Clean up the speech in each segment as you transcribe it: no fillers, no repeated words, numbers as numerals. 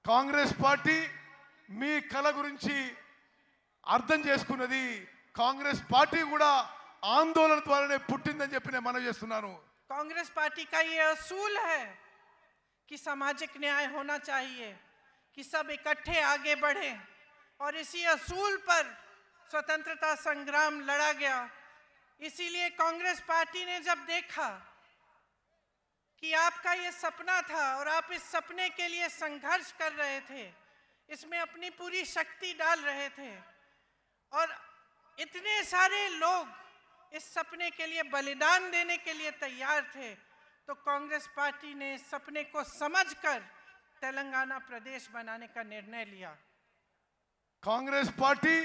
Congress party మీ కల గురించి అర్థం చేసుకున్నది. కాంగ్రెస్ పార్టీ కూడా ఆందోళన ద్వారానే పుట్టిందని చెప్పి నేను మనవి చేస్తున్నాను. कांग्रेस पार्टी का ये असूल है कि सामाजिक न्याय होना चाहिए, कि सब इकट्ठे आगे बढ़े, और इसी असूल पर स्वतंत्रता संग्राम लड़ा गया। इसीलिए कांग्रेस पार्टी ने जब देखा कि आपका ये सपना था और आप इस सपने के लिए संघर्ष कर रहे थे, इसमें अपनी पूरी शक्ति डाल रहे थे और इतने सारे लोग इस सपने के लिए बलिदान देने के लिए तैयार थे, तो कांग्रेस पार्टी ने इस सपने को समझकर तेलंगाना प्रदेश बनाने का निर्णय लिया। కాంగ్రెస్ పార్టీ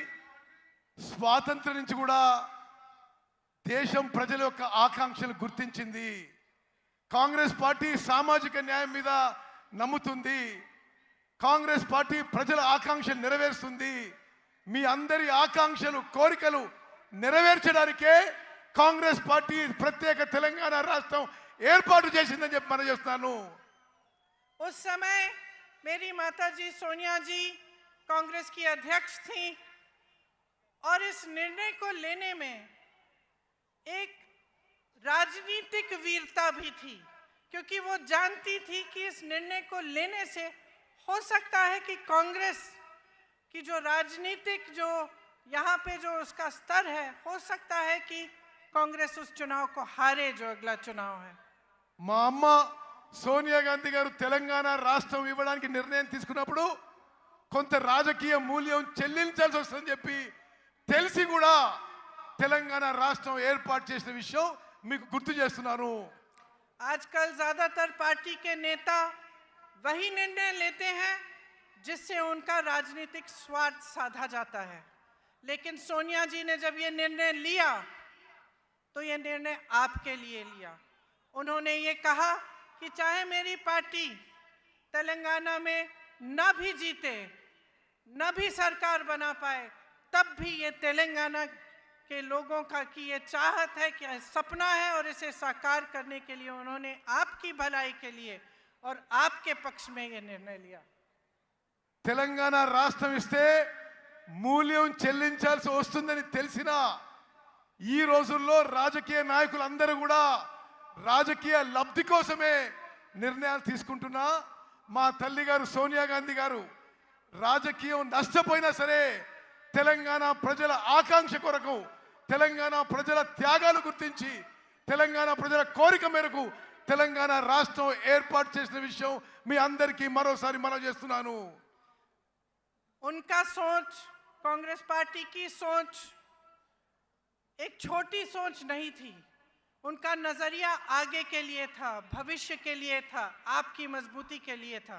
స్వాతంత్రం నుంచి కూడా దేశం ప్రజల యొక్క ఆకాంక్షలు గుర్తించింది. కాంగ్రెస్ పార్టీ సామాజిక న్యాయం మీద నమ్ముతుంది. కాంగ్రెస్ పార్టీ ప్రజల ఆకాంక్షలు నెరవేరుస్తుంది. మీ అందరి ఆకాంక్షలు కోరికలు నెరవేర్చడానికే కాంగ్రెస్ పార్టీ ప్రత్యేక తెలంగాణ రాష్ట్రం ఏర్పాటు చేసిందని చెప్పి మనం చేస్తున్నాను. उस समय मेरी माताजी सोनिया जी कांग्रेस की अध्यक्ष थी और इस निर्णय को लेने में एक राजनीतिक वीरता भी थी, क्योंकि वो जानती थी कि इस निर्णय को लेने से हो सकता है कि कांग्रेस की जो राजनीतिक जो यहाँ पे जो उसका स्तर है, हो सकता है कि कांग्रेस उस चुनाव को हारे जो अगला चुनाव है। మా అమ్మ సోనియా గాంధీ గారు తెలంగాణ రాష్ట్రం ఇవ్వడానికి నిర్ణయం తీసుకున్నప్పుడు కొంత రాజకీయ మూల్యం చెల్లించాల్సి వస్తుందని చెప్పి తెలిసి కూడా తెలంగాణ రాష్ట్రం ఏర్పాటు చేసిన విషయం మీకు గుర్తు చేస్తున్నాను. आजकल ज्यादातर पार्टी के नेता वही निर्णय लेते हैं जिससे उनका राजनीतिक स्वार्थ साधा जाता है, लेकिन सोनिया जी ने जब ये निर्णय लिया तो ये निर्णय आपके लिए लिया। उन्होंने ये कहा कि चाहे मेरी पार्टी तेलंगाना में न भी जीते, न भी सरकार बना पाए, तब भी ये तेलंगाना के लोगों का की ये चाहत है, कि सपना है, और इसे साकार करने के लिए उन्होंने आपकी भलाई के लिए और आपके पक्ष में ये निर्णय लिया। తెలంగాణ రాష్ట్రం ఇస్తే మూల్యం చెల్లించాల్సి వస్తుందని తెలిసినా ఈ రోజుల్లో రాజకీయ నాయకులందరూ కూడా రాజకీయ లబ్ధి కోసమే నిర్ణయాలు తీసుకుంటున్నా. మా తల్లి గారు సోనియా గాంధీ గారు రాజకీయం నష్టపోయినా సరే తెలంగాణ ప్రజల ఆకాంక్ష కొరకు, తెలంగాణ ప్రజల త్యాగాలు గుర్తించి, తెలంగాణ ప్రజల కోరిక మేరకు తెలంగాణ రాష్ట్రం ఏర్పాటు చేసిన విషయం మీ అందరికీ మరోసారి మనవి చేస్తున్నాను. उनका सोच, कांग्रेस पार्टी की सोच एक छोटी सोच नहीं थी। उनका नजरिया आगे के लिए था, भविष्य के लिए था, आपकी मजबूती के लिए था।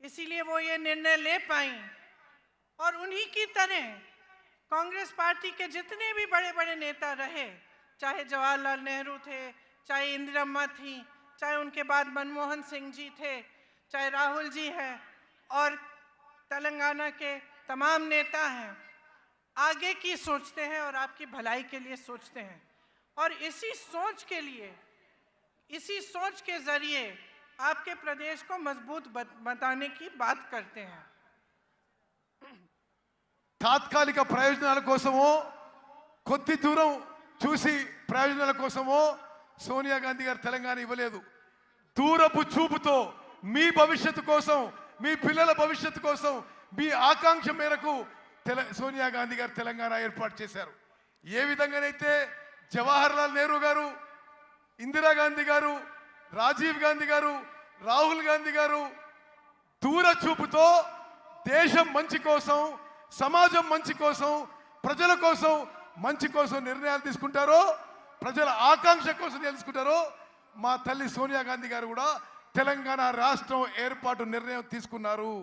इसीलिए वो ये निर्णय ले पाई। और उन्हीं की तरह कांग्रेस पार्टी के जितने भी बड़े बड़े नेता रहे, चाहे जवाहरलाल नेहरू थे, चाहे इंदिरम्मा थी, चाहे उनके बाद मनमोहन सिंह जी थे, चाहे राहुल जी हैं, और तेलंगाना के तमाम नेता हैं, आगे की सोचते हैं और आपकी भलाई के लिए सोचते हैं। और इसी सोच के लिए, इसी सोच के जरिए आपके प्रदेश को मजबूत बताने की बात करते हैं। తాత్కాలిక ప్రయోజనాల కోసమో కొద్ది దూరం చూసి ప్రయోజనాల కోసమో సోనియా గాంధీ గారు తెలంగాణ ఇవ్వలేదు. దూరపు చూపుతో మీ భవిష్యత్తు కోసం, మీ పిల్లల భవిష్యత్తు కోసం, మీ ఆకాంక్ష మేరకు సోనియా గాంధీ గారు తెలంగాణ ఏర్పాటు చేశారు. ఏ విధంగానైతే జవహర్లాల్ నెహ్రూ గారు, ఇందిరాగాంధీ గారు, రాజీవ్ గాంధీ గారు, రాహుల్ గాంధీ గారు దూర చూపుతో దేశం మంచి కోసం, సమాజం మంచి కోసం, ప్రజల కోసం మంచి కోసం నిర్ణయాలు తీసుకుంటారో, ప్రజల ఆకాంక్ష కోసం తెలుసుకుంటారో, మా తల్లి సోనియా గాంధీ గారు కూడా తెలంగాణ రాష్ట్రం ఏర్పాటు నిర్ణయం తీసుకున్నారు.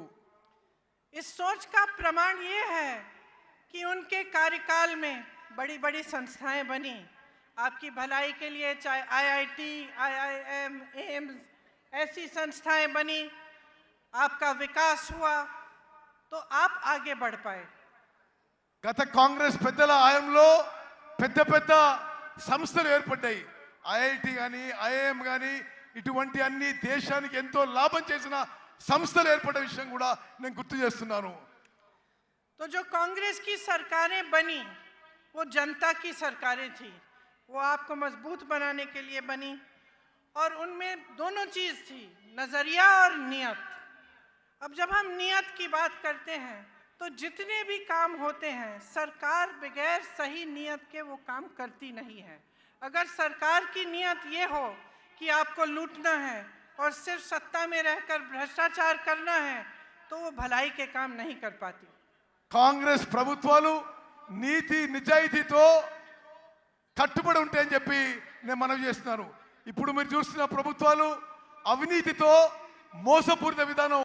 इस सोच का प्रमाण ये है कि उनके कार्यकाल में बड़ी बड़ी संस्थाएं बनी आपकी भलाई के लिए, चाहे आईआईटी, आईआईएम, एम्स, ऐसी संस्थाएं बनी, आपका विकास हुआ, तो आप आगे बढ़ पाए। గత కాంగ్రెస్ పెద్దల హయాంలో పెద్ద పెద్ద సంస్థలు ఏర్పడ్డాయి. ఐఐటి కానీ, ఐఐఎం కానీ, ఇటువంటి అన్ని దేశానికి ఎంతో లాభం చేసిన సంస్థలు ఏర్పడే విషయం కూడా నేను గుర్తు చేస్తున్నాను. तो जो कांग्रेस की सरकारें बनी वो जनता की सरकारें थी, वो आपको मजबूत बनाने के लिए बनी और उनमें दोनों चीज़ थी, नज़रिया और नियत. अब जब हम नियत की बात करते हैं तो जितने भी काम होते हैं सरकार बगैर सही नियत के वो काम करती नहीं है. अगर सरकार की नियत ये हो कि आपको लूटना है और सिर्फ सत्ता में रहकर भ्रष्टाचार करना है तो वो भलाई के काम नहीं कर पाती. కాంగ్రెస్ ప్రభుత్వాలు నీతి నిజాయితీతో కట్టుబడి ఉంటాయని చెప్పి నేను మనవి చేస్తున్నాను. ఇప్పుడు మీరు చూస్తున్న ప్రభుత్వాలు అవినీతితో మోసపూరిత విధానం